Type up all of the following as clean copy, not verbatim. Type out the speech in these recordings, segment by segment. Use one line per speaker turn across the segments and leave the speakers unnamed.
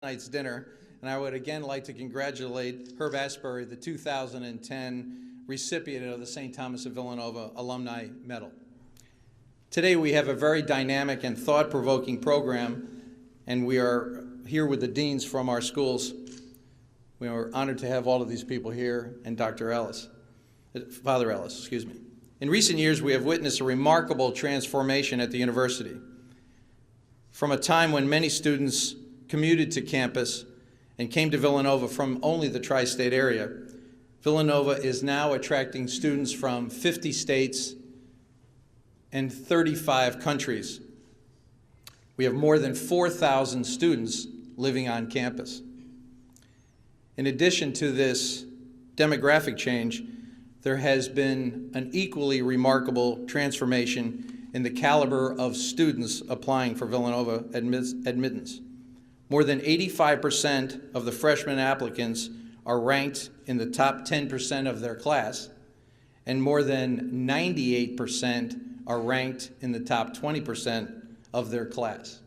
tonight's dinner, and I would again like to congratulate Herb Asbury, the 2010 recipient of the St. Thomas of Villanova Alumni Medal. Today we have a very dynamic and thought-provoking program, and we are here with the deans from our schools. We are honored to have all of these people here, and Father Ellis, excuse me. In recent years, we have witnessed a remarkable transformation at the university. From a time when many students commuted to campus and came to Villanova from only the tri-state area, Villanova is now attracting students from 50 states and 35 countries. We have more than 4,000 students living on campus. In addition to this demographic change, there has been an equally remarkable transformation in the caliber of students applying for Villanova admittance. More than 85% of the freshman applicants are ranked in the top 10% of their class, and more than 98% are ranked in the top 20% of their class.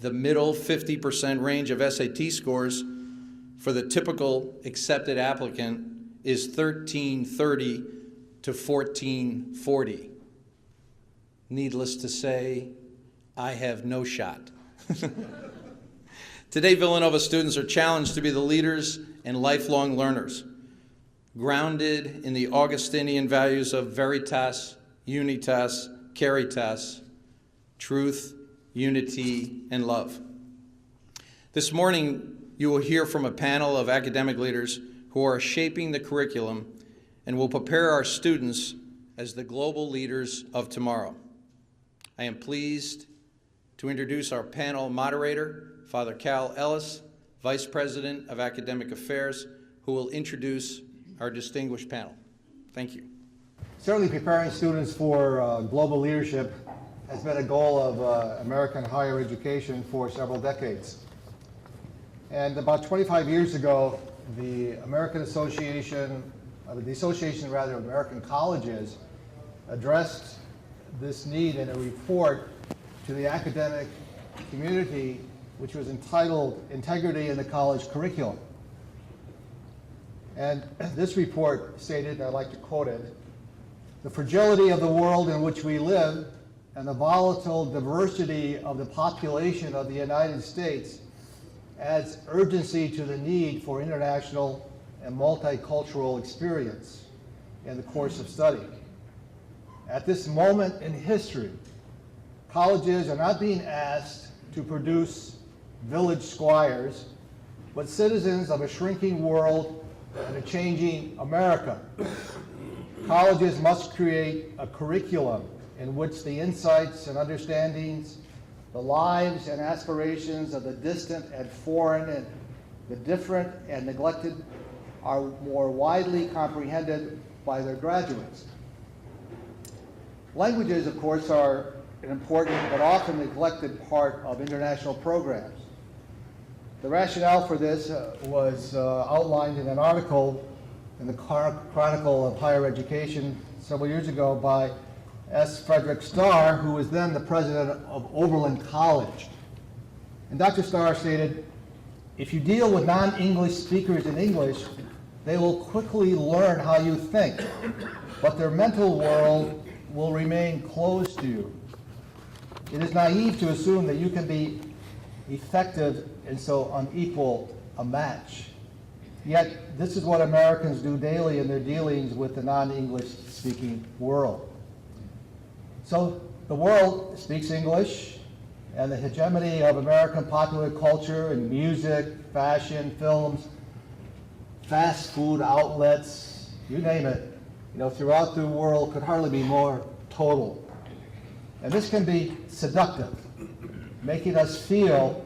The middle 50% range of SAT scores for the typical accepted applicant is 1330 to 1440. Needless to say, I have no shot. Today, Villanova students are challenged to be the leaders and lifelong learners, grounded in the Augustinian values of veritas, unitas, caritas, truth, unity, and love. This morning, you will hear from a panel of academic leaders who are shaping the curriculum and will prepare our students as the global leaders of tomorrow. I am pleased to introduce our panel moderator, Father Cal Ellis, Vice President of Academic Affairs, who will introduce our distinguished panel. Thank you.
Certainly preparing students for global leadership has been a goal of American higher education for several decades. And about 25 years ago, the Association of American Colleges addressed this need in a report to the academic community, which was entitled Integrity in the College Curriculum. And this report stated, and I'd like to quote it, "The fragility of the world in which we live and the volatile diversity of the population of the United States adds urgency to the need for international and multicultural experience in the course of study. At this moment in history, colleges are not being asked to produce village squires, but citizens of a shrinking world and a changing America. Colleges must create a curriculum in which the insights and understandings, the lives and aspirations of the distant and foreign and the different and neglected are more widely comprehended by their graduates." Languages, of course, are an important but often neglected part of international programs. The rationale for this was outlined in an article in the Chronicle of Higher Education several years ago by S. Frederick Starr, who was then the president of Oberlin College. And Dr. Starr stated, "If you deal with non-English speakers in English, they will quickly learn how you think, but their mental world will remain closed to you. It is naive to assume that you can be effective in so unequal a match. Yet, this is what Americans do daily in their dealings with the non-English speaking world." So the world speaks English, and the hegemony of American popular culture in music, fashion, films, fast food outlets, you name it, throughout the world could hardly be more total. And this can be seductive, making us feel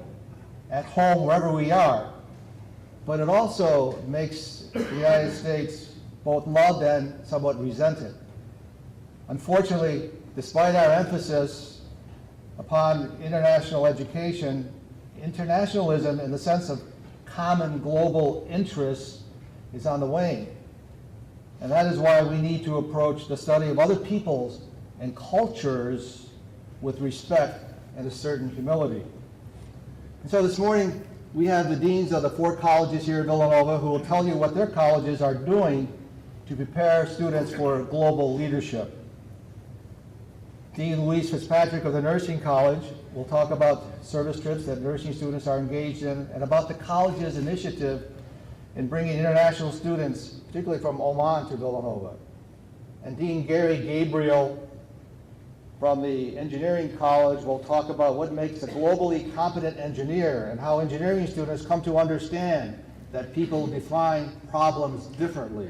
at home wherever we are. But it also makes the United States both loved and somewhat resented. Unfortunately, despite our emphasis upon international education, internationalism in the sense of common global interests is on the wane. And that is why we need to approach the study of other peoples and cultures with respect and a certain humility. So this morning, we have the deans of the 4 colleges here at Villanova who will tell you what their colleges are doing to prepare students for global leadership. Dean Louise Fitzpatrick of the Nursing College will talk about service trips that nursing students are engaged in and about the college's initiative in bringing international students, particularly from Oman, to Villanova. And Dean Gary Gabriel from the Engineering College will talk about what makes a globally competent engineer and how engineering students come to understand that people define problems differently.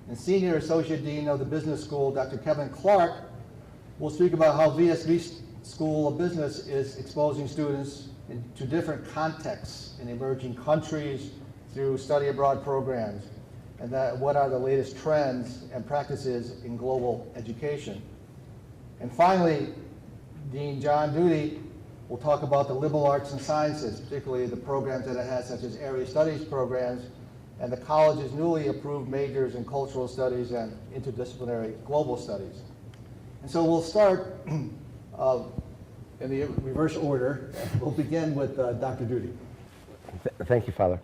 And Senior Associate Dean of the Business School, Dr. Kevin Clark, will speak about how VSB School of Business is exposing students to different contexts in emerging countries through study abroad programs, and what are the latest trends and practices in global education. And finally, Dean John Duty will talk about the liberal arts and sciences, particularly the programs that it has, such as area studies programs, and the college's newly approved majors in cultural studies and interdisciplinary global studies. And so we'll start in the reverse order. We'll begin with Dr. Duty.
Thank you, Father.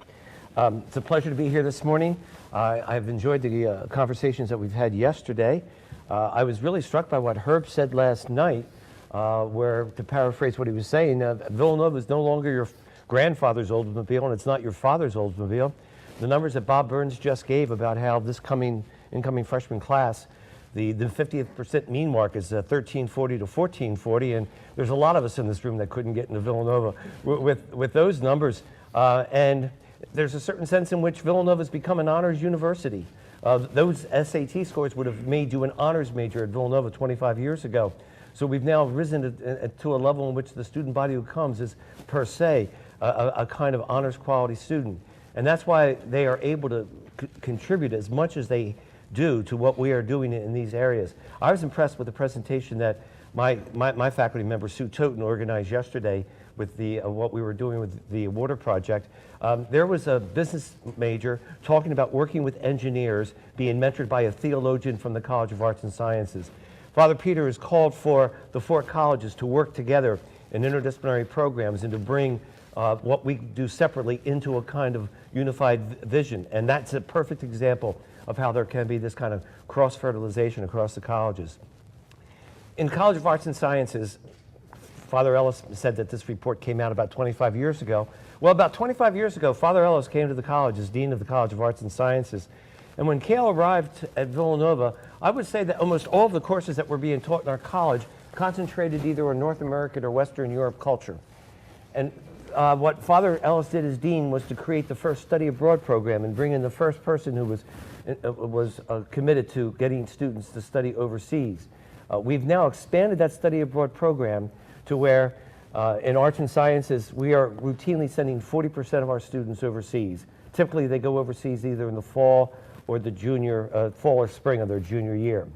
It's a pleasure to be here this morning. I've enjoyed the conversations that we've had yesterday. I was really struck by what Herb said last night, where, to paraphrase what he was saying, Villanova is no longer your grandfather's Oldsmobile, and it's not your father's Oldsmobile. The numbers that Bob Burns just gave about how this incoming freshman class, the 50th% mean mark is 1340 to 1440, and there's a lot of us in this room that couldn't get into Villanova with those numbers. And there's a certain sense in which Villanova has become an honors university. Those SAT scores would have made you an honors major at Villanova 25 years ago. So we've now risen to a level in which the student body who comes is per se a kind of honors quality student. And that's why they are able to contribute as much as they do to what we are doing in these areas. I was impressed with the presentation that my faculty member, Sue Toten, organized yesterday with what we were doing with the water project. There was a business major talking about working with engineers, being mentored by a theologian from the College of Arts and Sciences. Father Peter has called for the 4 colleges to work together in interdisciplinary programs and to bring what we do separately into a kind of unified vision. And that's a perfect example of how there can be this kind of cross-fertilization across the colleges. In College of Arts and Sciences, Father Ellis said that this report came out about 25 years ago. Well, about 25 years ago, Father Ellis came to the college as Dean of the College of Arts and Sciences. And when Cale arrived at Villanova, I would say that almost all of the courses that were being taught in our college concentrated either on North American or Western Europe culture. And what Father Ellis did as Dean was to create the first study abroad program and bring in the first person who was committed to getting students to study overseas. We've now expanded that study abroad program to where in arts and sciences, we are routinely sending 40% of our students overseas. Typically, they go overseas either in the fall or the fall or spring of their junior year.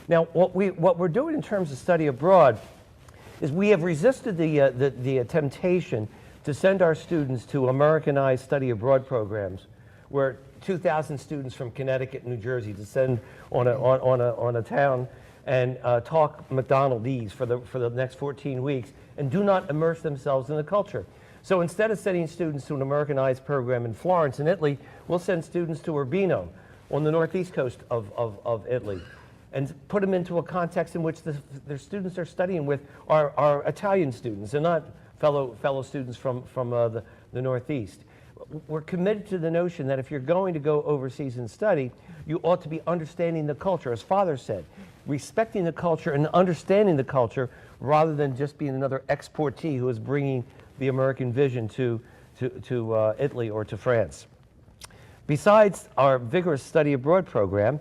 Now, what we're doing in terms of study abroad is we have resisted the temptation to send our students to Americanized study abroad programs, where 2,000 students from Connecticut and New Jersey descend on a town and talk McDonaldese for the next 14 weeks and do not immerse themselves in the culture. So instead of sending students to an Americanized program in Florence in Italy, we'll send students to Urbino on the northeast coast of Italy and put them into a context in which their students are studying with are Italian students and not fellow students from the northeast. We're committed to the notion that if you're going to go overseas and study, you ought to be understanding the culture, as Father said, respecting the culture and understanding the culture rather than just being another exportee who is bringing the American vision to Italy or to France. Besides our vigorous study abroad program,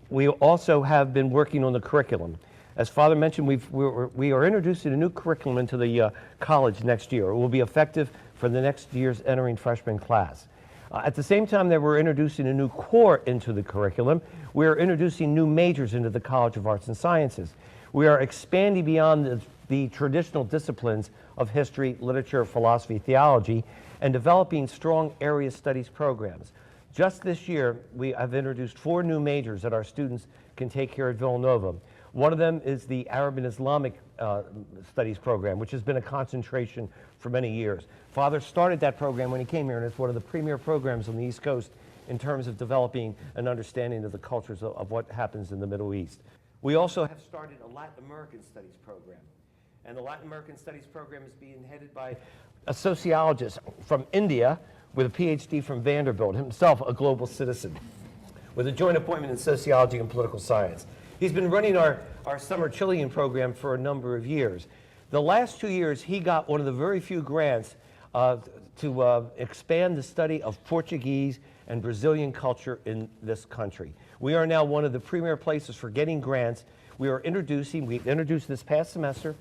we also have been working on the curriculum. As Father mentioned, we are introducing a new curriculum into the college next year. It will be effective for the next year's entering freshman class. At the same time that we're introducing a new core into the curriculum, we are introducing new majors into the College of Arts and Sciences. We are expanding beyond the traditional disciplines of history, literature, philosophy, theology, and developing strong area studies programs. Just this year, we have introduced 4 new majors that our students can take here at Villanova. One of them is the Arab and Islamic Studies program, which has been a concentration for many years. Father started that program when he came here, and it's one of the premier programs on the East Coast in terms of developing an understanding of the cultures of what happens in the Middle East. We also have started a Latin American Studies program. And the Latin American Studies program is being headed by a sociologist from India with a PhD from Vanderbilt, himself a global citizen, with a joint appointment in sociology and political science. He's been running our summer Chilean program for a number of years. The last 2 years, he got one of the very few grants to expand the study of Portuguese and Brazilian culture in this country. We are now one of the premier places for getting grants. We introduced this past semester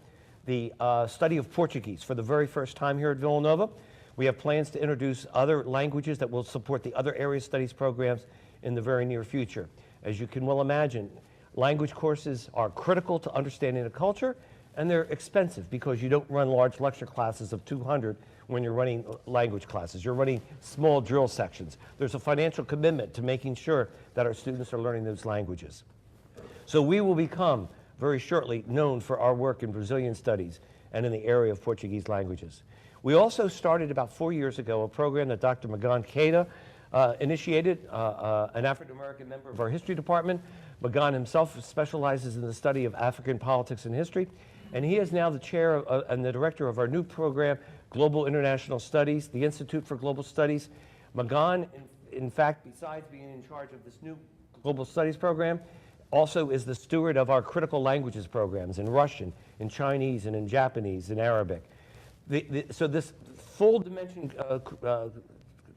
the study of Portuguese for the very first time here at Villanova. We have plans to introduce other languages that will support the other area studies programs in the very near future. As you can well imagine, language courses are critical to understanding a culture, and they're expensive because you don't run large lecture classes of 200 when you're running language classes. You're running small drill sections. There's a financial commitment to making sure that our students are learning those languages. So we will become very shortly known for our work in Brazilian studies and in the area of Portuguese languages. We also started about 4 years ago a program that Dr. Magan Keita initiated, an African-American member of our history department. Magan himself specializes in the study of African politics and history, and he is now the chair and the director of our new program, Global International Studies, the Institute for Global Studies. Magan, in fact, besides being in charge of this new Global Studies program, also is the steward of our critical languages programs in Russian, in Chinese, and in Japanese, and Arabic. So this full dimension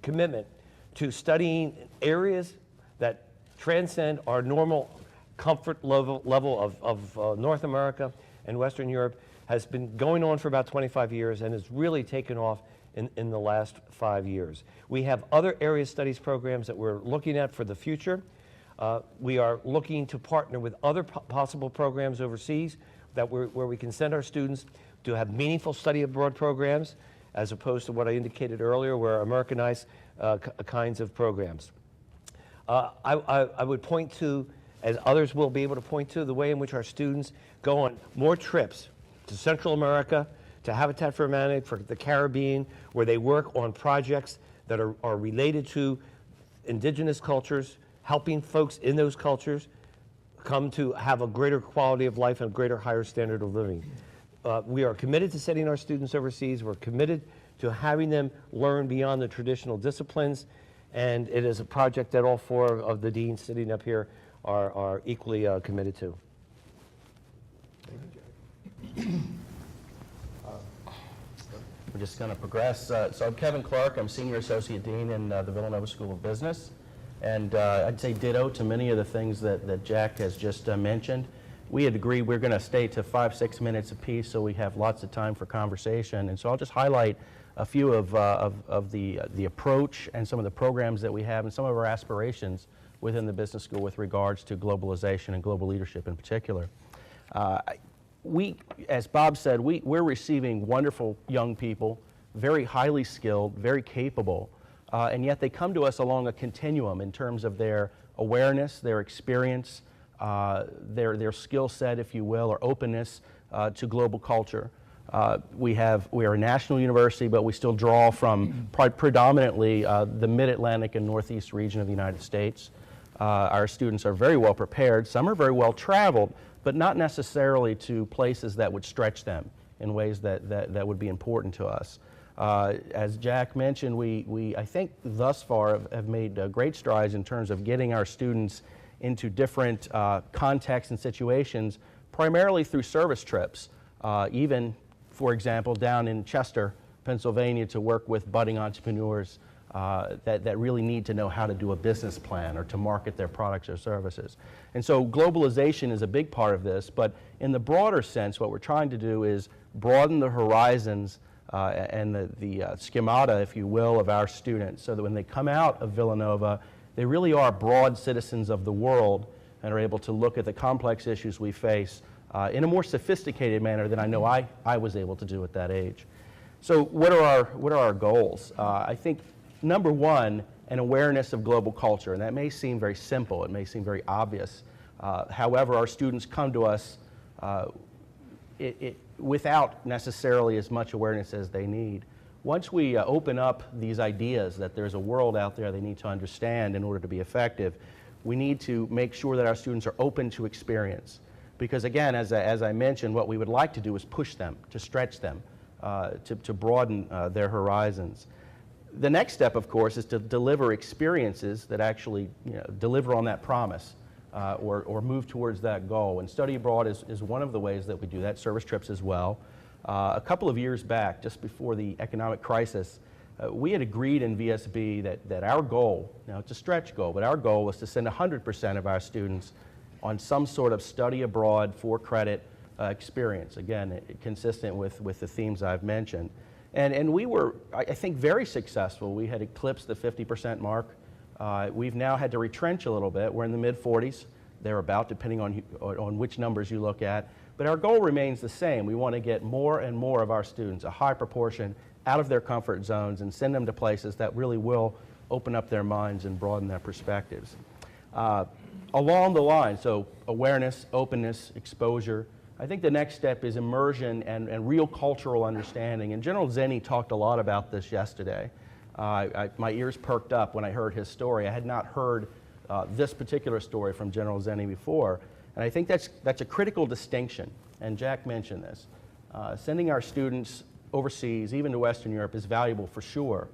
commitment to studying areas that transcend our normal comfort level of North America and Western Europe has been going on for about 25 years and has really taken off in the last 5 years. We have other area studies programs that we're looking at for the future. We are looking to partner with other possible programs overseas where we can send our students to have meaningful study abroad programs, as opposed to what I indicated earlier, where Americanized kinds of programs. I would point to, as others will be able to point to, the way in which our students go on more trips to Central America, to Habitat for Humanity, for the Caribbean, where they work on projects that are related to indigenous cultures, helping folks in those cultures come to have a greater quality of life and a greater, higher standard of living. We are committed to sending our students overseas. We're committed to having them learn beyond the traditional disciplines, and it is a project that all 4 of the deans sitting up here are equally committed to.
We're just going to progress. So I'm Kevin Clark. I'm Senior Associate Dean in the Villanova School of Business. And I'd say ditto to many of the things that Jack has just mentioned. We had agreed we're going to stay to 5-6 minutes apiece so we have lots of time for conversation. And so I'll just highlight a few of the approach and some of the programs that we have and some of our aspirations within the business school with regards to globalization and global leadership in particular. As Bob said, we're receiving wonderful young people, very highly skilled, very capable, and yet they come to us along a continuum in terms of their awareness, their experience, their skill set, if you will, or openness to global culture. We are a national university, but we still draw from predominantly the Mid-Atlantic and Northeast region of the United States. Our students are very well prepared. Some are very well traveled, but not necessarily to places that would stretch them in ways that would be important to us. As Jack mentioned, we I think thus far have made great strides in terms of getting our students into different contexts and situations, primarily through service trips. Even, for example, down in Chester, Pennsylvania, to work with budding entrepreneurs that really need to know how to do a business plan or to market their products or services. And so globalization is a big part of this, but in the broader sense, what we're trying to do is broaden the horizons and the schemata, if you will, of our students, so that when they come out of Villanova, they really are broad citizens of the world and are able to look at the complex issues we face in a more sophisticated manner than I know I was able to do at that age. So what are our goals? I think, number one, an awareness of global culture, and that may seem very simple, it may seem very obvious. However, our students come to us without necessarily as much awareness as they need. Once we open up these ideas that there's a world out there they need to understand in order to be effective, we need to make sure that our students are open to experience. Because again, as I mentioned, what we would like to do is push them, to stretch them, to broaden their horizons. The next step, of course, is to deliver experiences that actually deliver on that promise or move towards that goal. And study abroad is one of the ways that we do that, service trips as well. A couple of years back, just before the economic crisis, we had agreed in VSB that our goal, now it's a stretch goal, but our goal was to send 100% of our students on some sort of study abroad for credit experience, again, consistent with the themes I've mentioned. And we were, I think, very successful. We had eclipsed the 50% mark. We've now had to retrench a little bit. We're in the mid-40s, thereabout, depending on which numbers you look at. But our goal remains the same. We want to get more and more of our students, a high proportion, out of their comfort zones and send them to places that really will open up their minds and broaden their perspectives. Along the line, so awareness, openness, exposure, I think the next step is immersion and real cultural understanding. And General Zenny talked a lot about this yesterday. My ears perked up when I heard his story. I had not heard this particular story from General Zenny before. And I think that's a critical distinction, and Jack mentioned this. Sending our students overseas, even to Western Europe, is valuable for sure,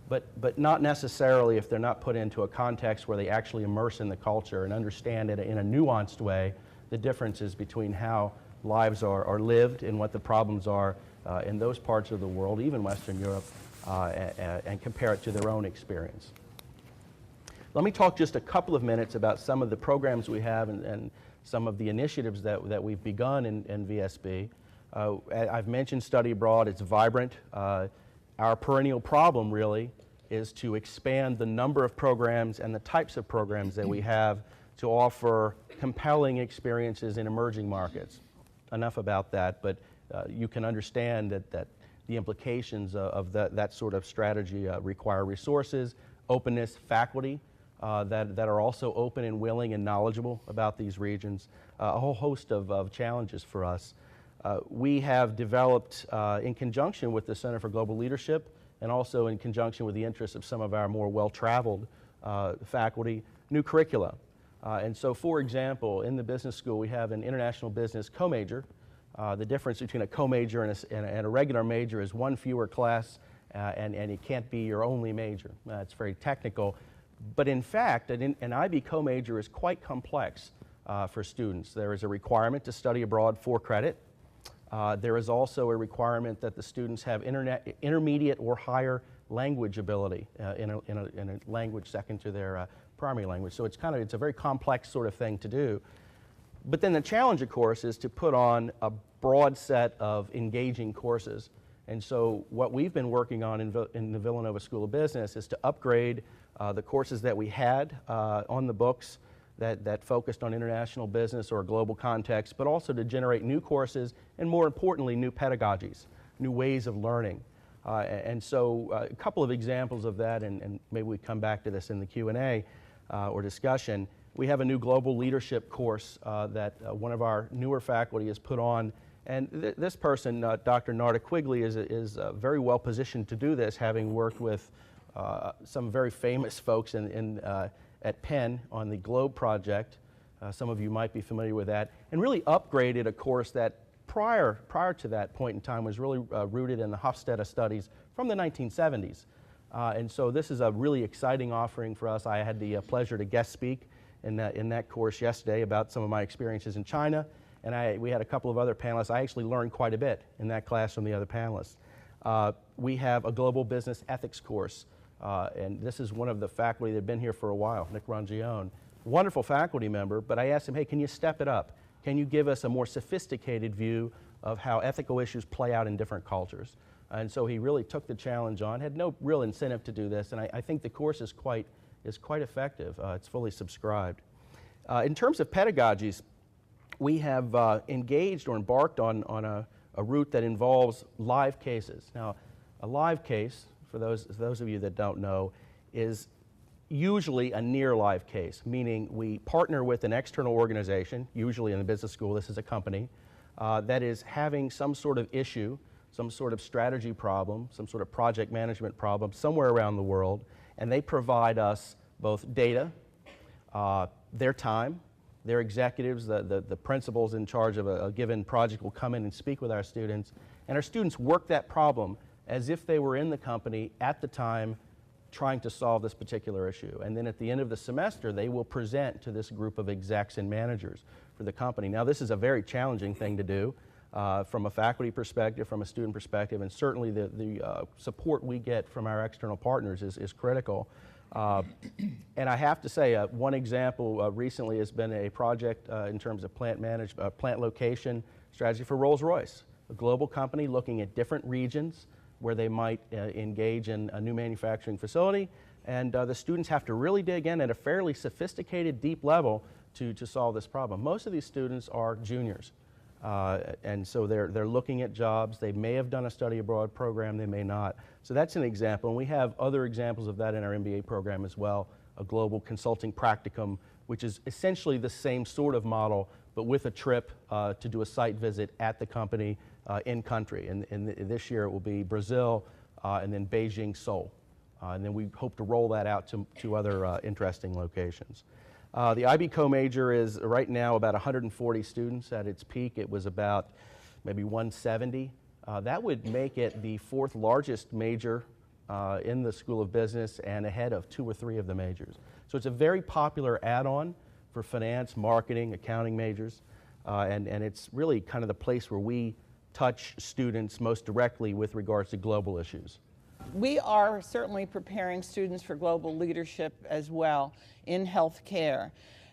but not necessarily if they're not put into a context where they actually immerse in the culture and understand it in a nuanced way, the differences between how lives are lived and what the problems are in those parts of the world, even Western Europe, and compare it to their own experience. Let me talk just a couple of minutes about some of the programs we have and some of the initiatives that we've begun in VSB. I've mentioned study abroad. It's vibrant. Our perennial problem really is to expand the number of programs and the types of programs that we have to offer compelling experiences in emerging markets. Enough about that, but you can understand that the implications of that sort of strategy require resources, openness, faculty that are also open and willing and knowledgeable about these regions, a whole host of challenges for us. We have developed, in conjunction with the Center for Global Leadership and also in conjunction with the interests of some of our more well-traveled faculty, new curricula. And so, for example, in the business school, we have an international business co-major. The difference between a co-major and a regular major is one fewer class, and it can't be your only major. It's very technical. But in fact, an IB co-major is quite complex for students. There is a requirement to study abroad for credit. There is also a requirement that the students have intermediate or higher language ability in a language second to their primary language. So it's a very complex sort of thing to do. But then the challenge, of course, is to put on a broad set of engaging courses. And so what we've been working on in the Villanova School of Business is to upgrade the courses that we had on the books that focused on international business or a global context, but also to generate new courses and, more importantly, new pedagogies, new ways of learning. And so a couple of examples of that, and maybe we come back to this in the Q&A or discussion. We have a new global leadership course that one of our newer faculty has put on. And this person, Dr. Narda Quigley, is very well positioned to do this, having worked with some very famous folks at Penn on the Globe project. Some of you might be familiar with that, and really upgraded a course that prior to that point in time was really rooted in the Hofstede studies from the 1970s. And so this is a really exciting offering for us. I had the pleasure to guest speak in that course yesterday about some of my experiences in China, and we had a couple of other panelists. I actually learned quite a bit in that class from the other panelists. We have a global business ethics course. And this is one of the faculty that have been here for a while, Nick Rangione. Wonderful faculty member, but I asked him, hey, can you step it up? Can you give us a more sophisticated view of how ethical issues play out in different cultures? And so he really took the challenge on, had no real incentive to do this, and I think the course is quite effective. It's fully subscribed. In terms of pedagogies, we have engaged or embarked on a route that involves live cases. Now, a live case, for those of you that don't know, is usually a near live case, meaning we partner with an external organization, usually in the business school, this is a company, that is having some sort of issue, some sort of strategy problem, some sort of project management problem somewhere around the world, and they provide us both data, their time, their executives, the principals in charge of a given project will come in and speak with our students, and our students work that problem as if they were in the company at the time trying to solve this particular issue. And then at the end of the semester, they will present to this group of execs and managers for the company. Now, this is a very challenging thing to do from a faculty perspective, from a student perspective, and certainly the support we get from our external partners is critical. And I have to say, one example recently has been a project in terms of plant location strategy for Rolls-Royce, a global company looking at different regions where they might engage in a new manufacturing facility, and the students have to really dig in at a fairly sophisticated, deep level to solve this problem. Most of these students are juniors, and so they're looking at jobs. They may have done a study abroad program, they may not. So that's an example, and we have other examples of that in our MBA program as well, a global consulting practicum, which is essentially the same sort of model, but with a trip to do a site visit at the company in country. And this year it will be Brazil and then Beijing, Seoul. And then we hope to roll that out to other interesting locations. The IB co-major is right now about 140 students. At its peak, it was about maybe 170. That would make it the fourth largest major in the School of Business and ahead of 2 or 3 of the majors. So it's a very popular add-on for finance, marketing, accounting majors, and it's really kind of the place where we touch students most directly with regards to global issues.
We are certainly preparing students for global leadership as well in healthcare.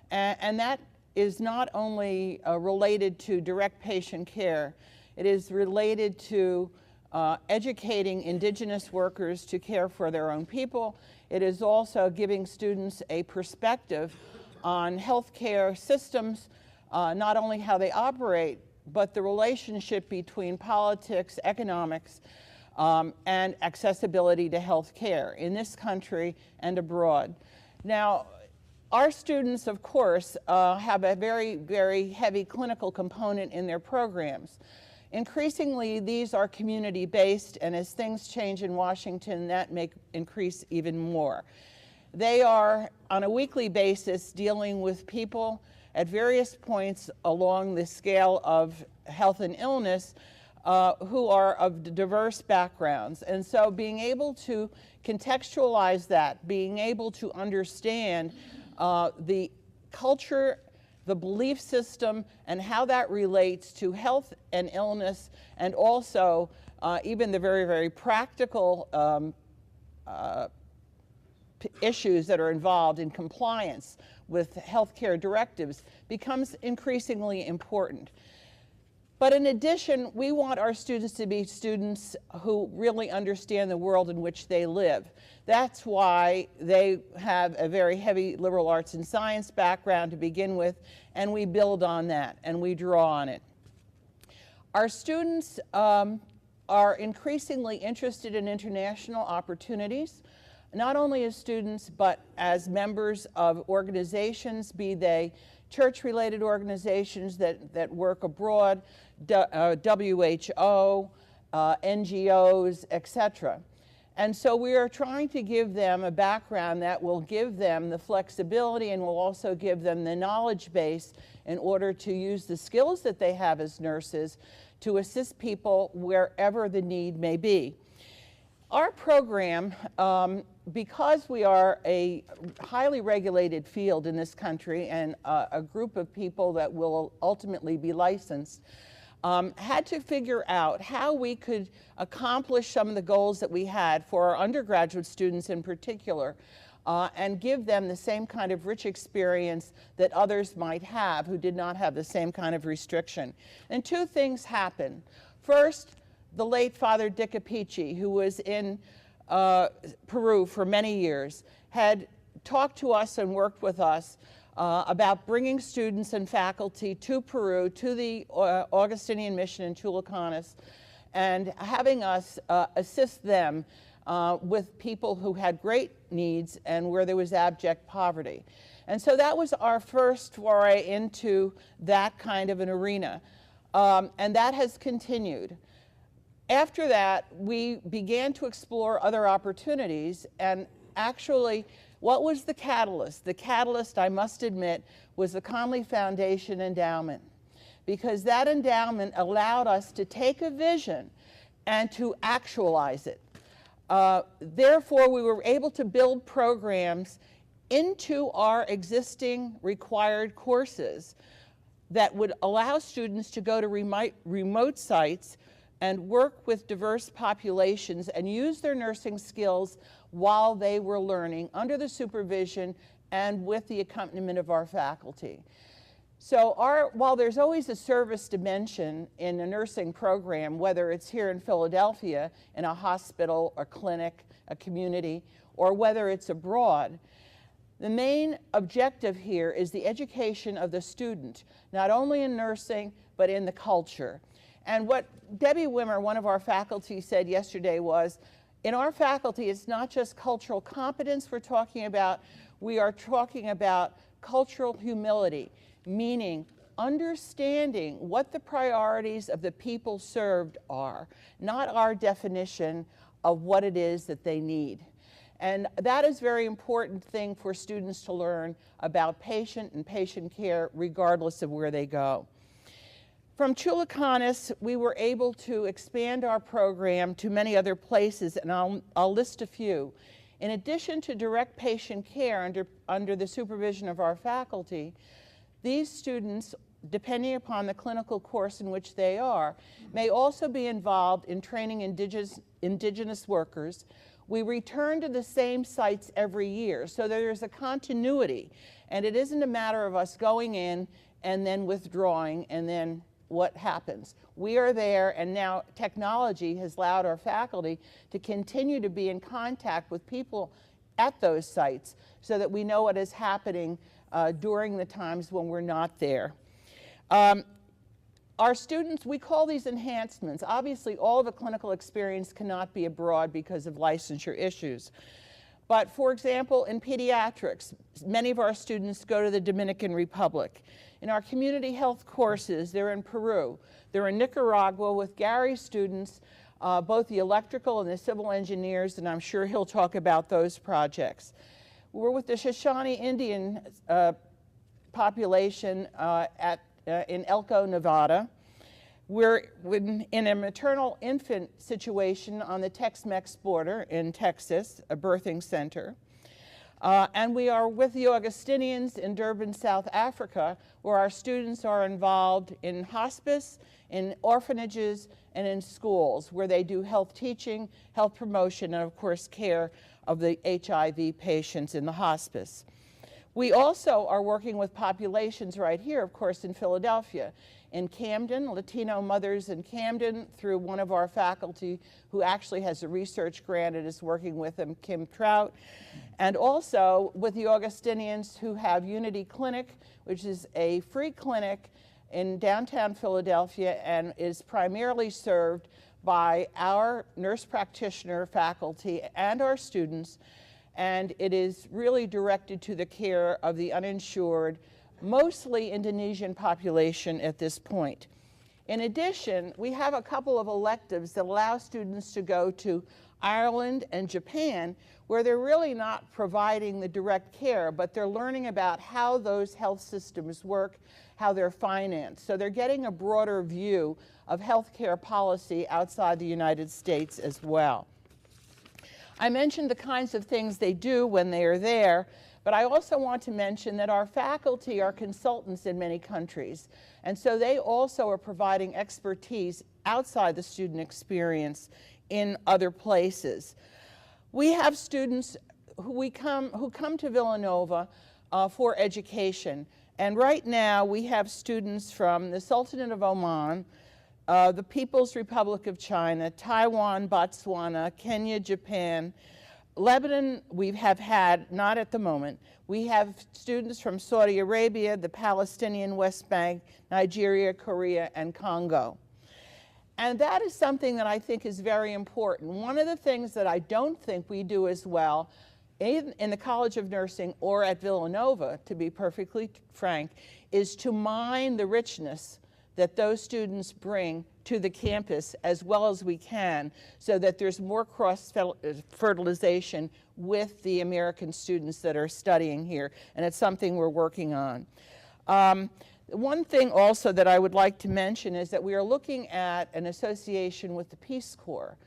And that is not only related to direct patient care, it is related to educating indigenous workers to care for their own people. It is also giving students a perspective on healthcare systems, not only how they operate, but the relationship between politics, economics, and accessibility to health care in this country and abroad. Now, our students, of course, have a very, very heavy clinical component in their programs. Increasingly, these are community-based, and as things change in Washington, that may increase even more. They are, on a weekly basis, dealing with people at various points along the scale of health and illness who are of diverse backgrounds. And so being able to contextualize that, being able to understand the culture, the belief system, and how that relates to health and illness, and also even the very, very practical issues that are involved in compliance with healthcare directives becomes increasingly important. But in addition, we want our students to be students who really understand the world in which they live. That's why they have a very heavy liberal arts and science background to begin with, and we build on that and we draw on it. Our students are increasingly interested in international opportunities, not only as students, but as members of organizations, be they church-related organizations that work abroad, WHO, NGOs, etc. And so we are trying to give them a background that will give them the flexibility and will also give them the knowledge base in order to use the skills that they have as nurses to assist people wherever the need may be. Our program, because we are a highly regulated field in this country and a group of people that will ultimately be licensed, had to figure out how we could accomplish some of the goals that we had for our undergraduate students in particular, and give them the same kind of rich experience that others might have who did not have the same kind of restriction. And 2 things happened. First, the late Father Dick Apici, who was in Peru for many years, had talked to us and worked with us about bringing students and faculty to Peru, to the Augustinian mission in Chulucanas, and having us assist them with people who had great needs and where there was abject poverty. And so that was our first foray into that kind of an arena. and that has continued. After that, we began to explore other opportunities, and actually, what was the catalyst? The catalyst, I must admit, was the Conley Foundation endowment, because that endowment allowed us to take a vision and to actualize it. Therefore, we were able to build programs into our existing required courses that would allow students to go to remote sites and work with diverse populations and use their nursing skills while they were learning under the supervision and with the accompaniment of our faculty. So while there's always a service dimension in a nursing program, whether it's here in Philadelphia in a hospital, a clinic, a community, or whether it's abroad, the main objective here is the education of the student, not only in nursing, but in the culture. And what Debbie Wimmer, one of our faculty, said yesterday was, in our faculty, it's not just cultural competence we're talking about, we are talking about cultural humility, meaning understanding what the priorities of the people served are, not our definition of what it is that they need. And that is a very important thing for students to learn about patient and patient care, regardless of where they go. From Chulucanis, we were able to expand our program to many other places, and I'll list a few. In addition to direct patient care under the supervision of our faculty, these students, depending upon the clinical course in which they are, may also be involved in training indigenous workers. We return to the same sites every year, so there's a continuity, and it isn't a matter of us going in and then withdrawing and then what happens. We are there, and now technology has allowed our faculty to continue to be in contact with people at those sites so that we know what is happening during the times when we're not there. Our students, we call these enhancements. Obviously, all the clinical experience cannot be abroad because of licensure issues. But for example, in pediatrics, many of our students go to the Dominican Republic. In our community health courses, they're in Peru. They're in Nicaragua with Gary's students, both the electrical and the civil engineers, and I'm sure he'll talk about those projects. We're with the Shoshone Indian population in Elko, Nevada. We're in a maternal infant situation on the Tex-Mex border in Texas, a birthing center. And we are with the Augustinians in Durban, South Africa, where our students are involved in hospice, in orphanages, and in schools, where they do health teaching, health promotion, and of course care of the HIV patients in the hospice. We also are working with populations right here, of course, in Philadelphia. In Camden, Latino mothers in Camden, through one of our faculty who actually has a research grant and is working with them, Kim Trout. And also with the Augustinians who have Unity Clinic, which is a free clinic in downtown Philadelphia and is primarily served by our nurse practitioner faculty and our students. And it is really directed to the care of the uninsured, mostly Indonesian population at this point. In addition, we have a couple of electives that allow students to go to Ireland and Japan, where they're really not providing the direct care, but they're learning about how those health systems work, how they're financed. So they're getting a broader view of healthcare policy outside the United States as well. I mentioned the kinds of things they do when they are there, but I also want to mention that our faculty are consultants in many countries, and so they also are providing expertise outside the student experience in other places. We have students who come to Villanova for education, and right now we have students from the Sultanate of Oman, the People's Republic of China, Taiwan, Botswana, Kenya, Japan, Lebanon. We have had, not at the moment, we have students from Saudi Arabia, the Palestinian West Bank, Nigeria, Korea, and Congo. And that is something that I think is very important. One of the things that I don't think we do as well in the College of Nursing or at Villanova, to be perfectly frank, is to mine the richness that those students bring to the campus as well as we can, so that there's more cross-fertilization with the American students that are studying here, and it's something we're working on. One thing also that I would like to mention is that we are looking at an association with the Peace Corps.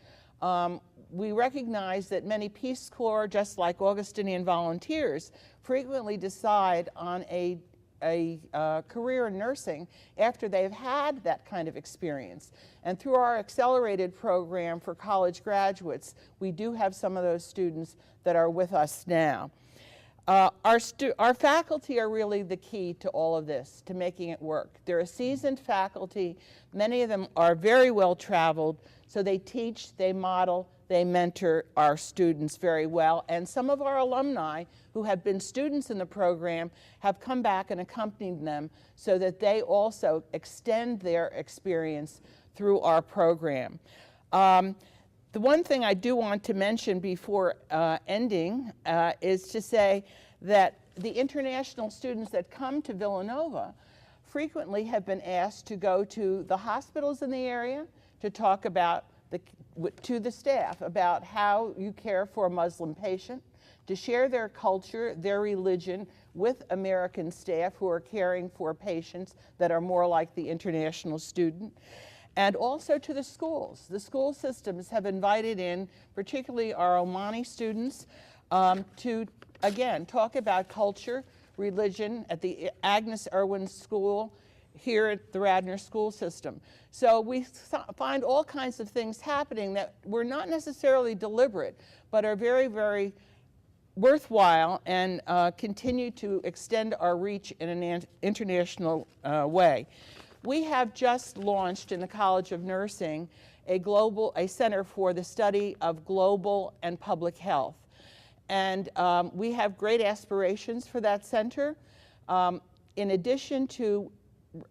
We recognize that many Peace Corps, just like Augustinian volunteers, frequently decide on a career in nursing after they've had that kind of experience. And through our accelerated program for college graduates, we do have some of those students that are with us now. Our faculty are really the key to all of this, to making it work. They're a seasoned faculty. Many of them are very well traveled, so they teach, they model, they mentor our students very well. And some of our alumni who have been students in the program have come back and accompanied them so that they also extend their experience through our program. The one thing I do want to mention before ending is to say that the international students that come to Villanova frequently have been asked to go to the hospitals in the area to talk about to the staff about how you care for a Muslim patient, to share their culture, their religion with American staff who are caring for patients that are more like the international student, and also to the schools. The school systems have invited in, particularly our Omani students, to, again, talk about culture, religion at the Agnes Irwin School, here at the Radnor School System. So we find all kinds of things happening that were not necessarily deliberate, but are very, very worthwhile and continue to extend our reach in an international way. We have just launched in the College of Nursing a center for the study of global and public health. And we have great aspirations for that center. In addition to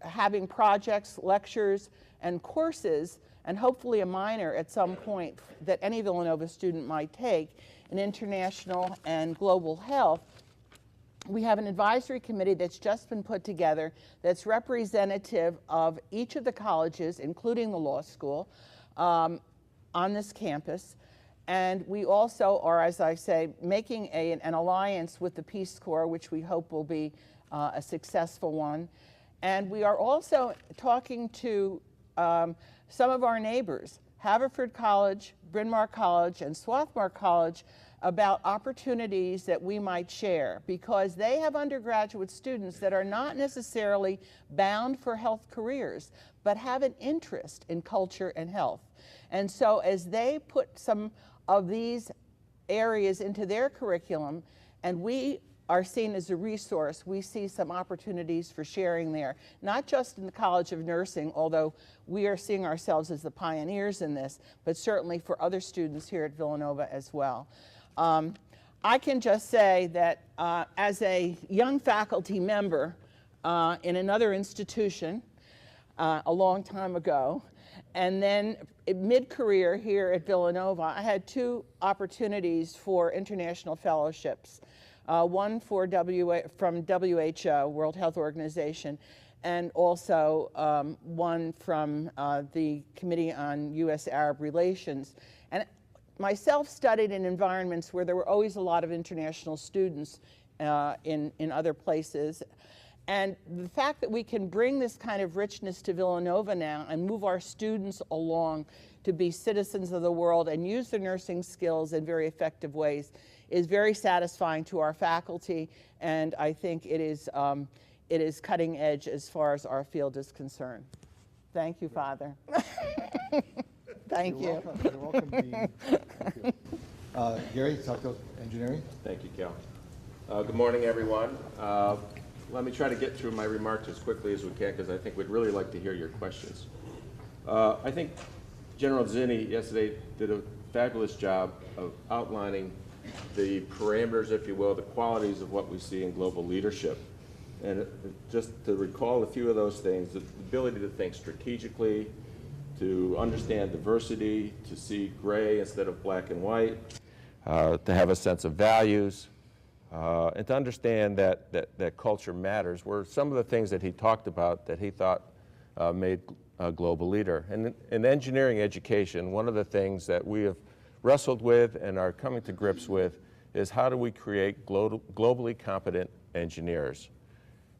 having projects, lectures, and courses, and hopefully a minor at some point that any Villanova student might take in international and global health, we have an advisory committee that's just been put together that's representative of each of the colleges, including the law school, on this campus. And we also are, as I say, making an alliance with the Peace Corps, which we hope will be a successful one. And we are also talking to some of our neighbors, Haverford College, Bryn Mawr College, and Swarthmore College, about opportunities that we might share, because they have undergraduate students that are not necessarily bound for health careers, but have an interest in culture and health. And so as they put some of these areas into their curriculum, and we are seen as a resource, we see some opportunities for sharing there, not just in the College of Nursing, although we are seeing ourselves as the pioneers in this, but certainly for other students here at Villanova as well. I can just say that as a young faculty member in another institution a long time ago, and then mid-career here at Villanova, I had two opportunities for international fellowships. One from WHO, World Health Organization, and also one from the Committee on U.S.-Arab Relations. And myself studied in environments where there were always a lot of international students in other places. And the fact that we can bring this kind of richness to Villanova now and move our students along to be citizens of the world and use their nursing skills in very effective ways is very satisfying to our faculty, and I think it is cutting edge as far as our field is concerned. Thank you, Father. Thank you.
You're welcome, Dean. Thank you. Gary, Structural Engineering.
Thank you, Cal. Good morning, everyone. Let me try to get through my remarks as quickly as we can, because I think we'd really like to hear your questions. I think General Zinni yesterday did a fabulous job of outlining the parameters, if you will, the qualities of what we see in global leadership. And just to recall a few of those things, the ability to think strategically, to understand diversity, to see gray instead of black and white, to have a sense of values, and to understand that culture matters, were some of the things that he talked about that he thought made a global leader. And in engineering education, one of the things that we have wrestled with and are coming to grips with is how do we create globally competent engineers.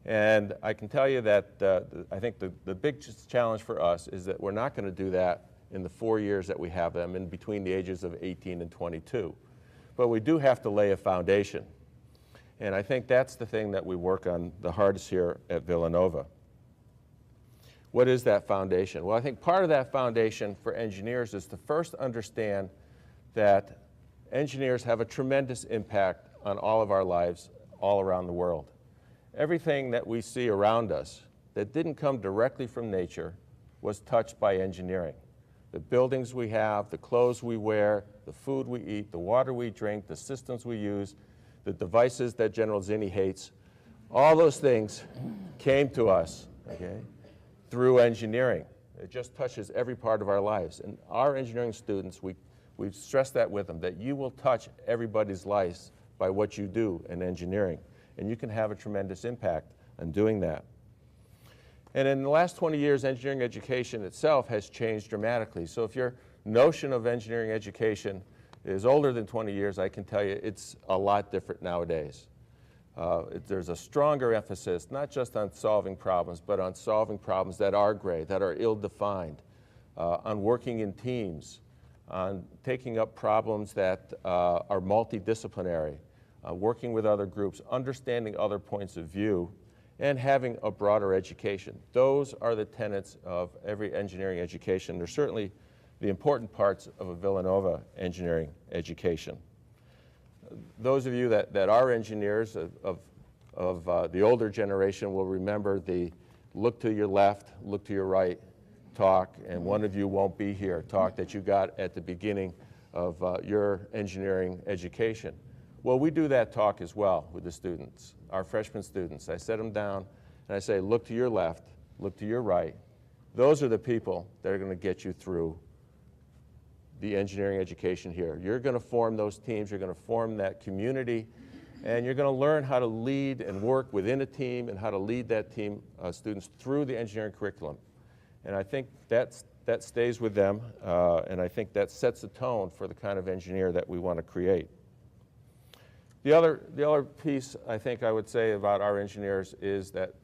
And I can tell you that I think the big challenge for us is that we're not going to do that in the 4 years that we have them in between the ages of 18 and 22. But we do have to lay a foundation. And I think that's the thing that we work on the hardest here at Villanova. What is that foundation? Well, I think part of that foundation for engineers is to first understand that engineers have a tremendous impact on all of our lives all around the world. Everything that we see around us that didn't come directly from nature was touched by engineering. The buildings we have, the clothes we wear, the food we eat, the water we drink, the systems we use, the devices that General Zinni hates, all those things came to us, okay, through engineering. It just touches every part of our lives. And our engineering students, we've stressed that with them, that you will touch everybody's lives by what you do in engineering. And you can have a tremendous impact on doing that. And in the last 20 years, engineering education itself has changed dramatically. So if your notion of engineering education is older than 20 years, I can tell you it's a lot different nowadays. There's a stronger emphasis, not just on solving problems, but on solving problems that are gray, that are ill-defined, on working in teams, on taking up problems that are multidisciplinary, working with other groups, understanding other points of view, and having a broader education. Those are the tenets of every engineering education. They're certainly the important parts of a Villanova engineering education. Those of you that are engineers of the older generation will remember the look to your left, look to your right talk, and one of you won't be here talk that you got at the beginning of your engineering education. Well, we do that talk as well with the students, our freshman students. I set them down and I say, look to your left, look to your right. Those are the people that are going to get you through the engineering education here. You're going to form those teams, you're going to form that community, and you're going to learn how to lead and work within a team and how to lead that team students through the engineering curriculum. And I think that stays with them, and I think that sets the tone for the kind of engineer that we want to create. The other piece I think I would say about our engineers is that,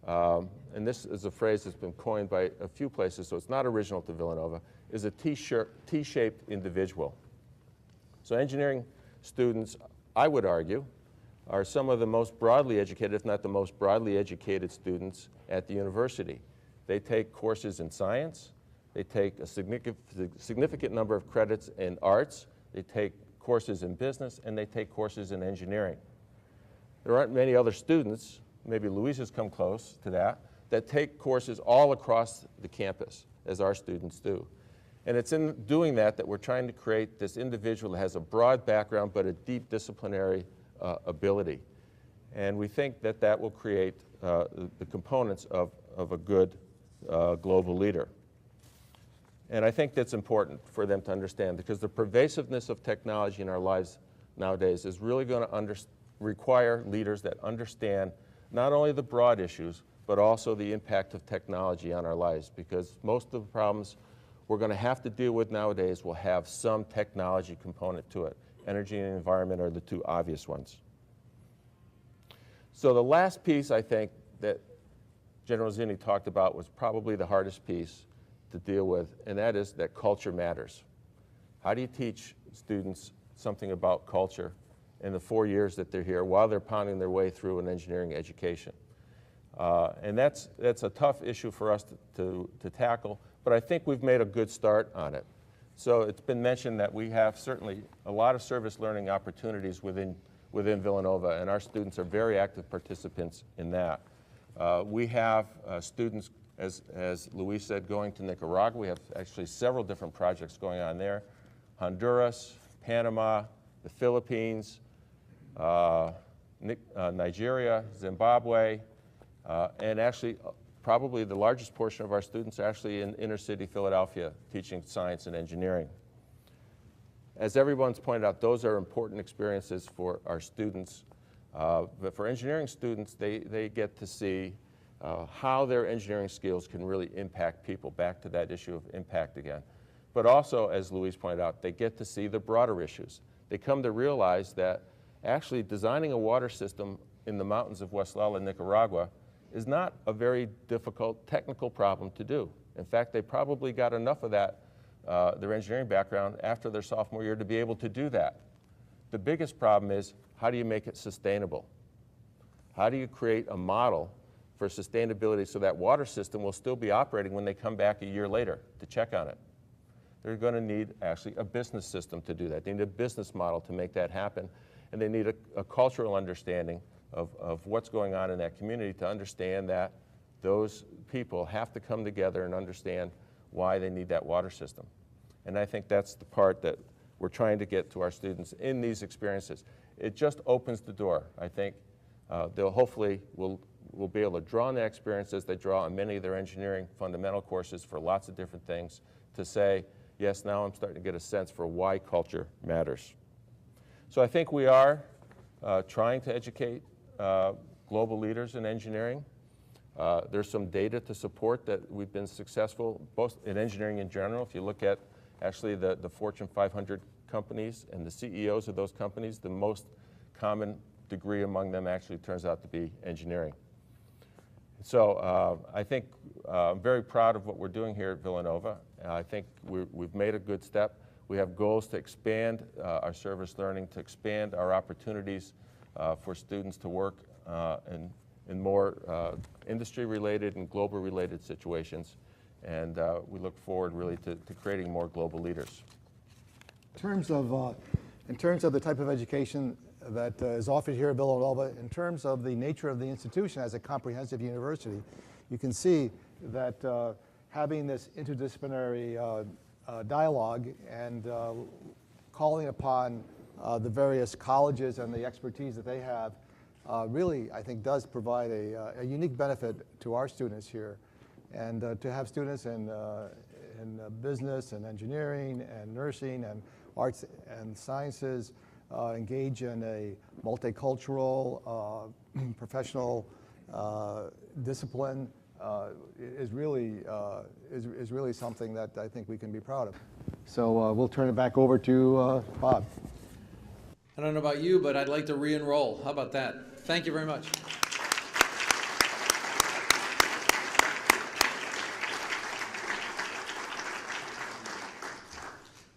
and this is a phrase that's been coined by a few places, so it's not original to Villanova, is a T-shaped individual. So engineering students, I would argue, are some of the most broadly educated, if not the most broadly educated students at the university. They take courses in science, they take a significant number of credits in arts, they take courses in business, and they take courses in engineering. There aren't many other students, maybe Louisa's come close to that take courses all across the campus, as our students do. And it's in doing that that we're trying to create this individual that has a broad background but a deep disciplinary ability. And we think that that will create the components of a good global leader. And I think that's important for them to understand, because the pervasiveness of technology in our lives nowadays is really going to require leaders that understand not only the broad issues, but also the impact of technology on our lives, because most of the problems we're going to have to deal with nowadays will have some technology component to it. Energy and environment are the two obvious ones. So the last piece I think that General Zinni talked about was probably the hardest piece to deal with, and that is that culture matters. How do you teach students something about culture in the 4 years that they're here while they're pounding their way through an engineering education? And that's a tough issue for us to tackle, but I think we've made a good start on it. So it's been mentioned that we have certainly a lot of service learning opportunities within Villanova, and our students are very active participants in that. We have students, as Luis said, going to Nicaragua. We have actually several different projects going on there. Honduras, Panama, the Philippines, Nigeria, Zimbabwe, and actually probably the largest portion of our students are actually in inner city Philadelphia teaching science and engineering. As everyone's pointed out, those are important experiences for our students. But for engineering students, they get to see how their engineering skills can really impact people, back to that issue of impact again. But also, as Louise pointed out, they get to see the broader issues. They come to realize that actually designing a water system in the mountains of West Lala, Nicaragua, is not a very difficult technical problem to do. In fact, they probably got enough of that, their engineering background, after their sophomore year to be able to do that. The biggest problem is, how do you make it sustainable? How do you create a model for sustainability so that water system will still be operating when they come back a year later to check on it? They're going to need actually a business system to do that. They need a business model to make that happen. And they need a cultural understanding of what's going on in that community to understand that those people have to come together and understand why they need that water system. And I think that's the part that we're trying to get to our students in these experiences. It just opens the door. I think they'll hopefully will be able to draw on the experiences they draw on many of their engineering fundamental courses for lots of different things to say, yes, now I'm starting to get a sense for why culture matters. So I think we are trying to educate global leaders in engineering. There's some data to support that we've been successful, both in engineering in general. If you look at actually the Fortune 500 companies and the CEOs of those companies, the most common degree among them actually turns out to be engineering. So I think I'm very proud of what we're doing here at Villanova. I think we've made a good step. We have goals to expand our service learning, to expand our opportunities for students to work in more industry-related and global-related situations. And we look forward really to creating more global leaders.
In terms of the type of education that is offered here at Villanova, in terms of the nature of the institution as a comprehensive university, you can see that having this interdisciplinary dialogue and calling upon the various colleges and the expertise that they have really, I think, does provide a unique benefit to our students here. And to have students in business and engineering and nursing and arts and sciences engage in a multicultural, professional discipline is really something that I think we can be proud of. So we'll turn it back over to Bob.
I don't know about you, but I'd like to re-enroll. How about that? Thank you very much.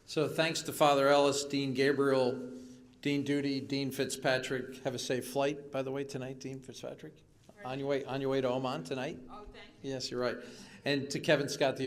So thanks to Father Ellis, Dean Gabriel, Dean Duty, Dean Fitzpatrick. Have a safe flight, by the way, tonight, Dean Fitzpatrick. On your way to Oman tonight?
Oh, thank you.
Yes, you're right. And to Kevin Scott, the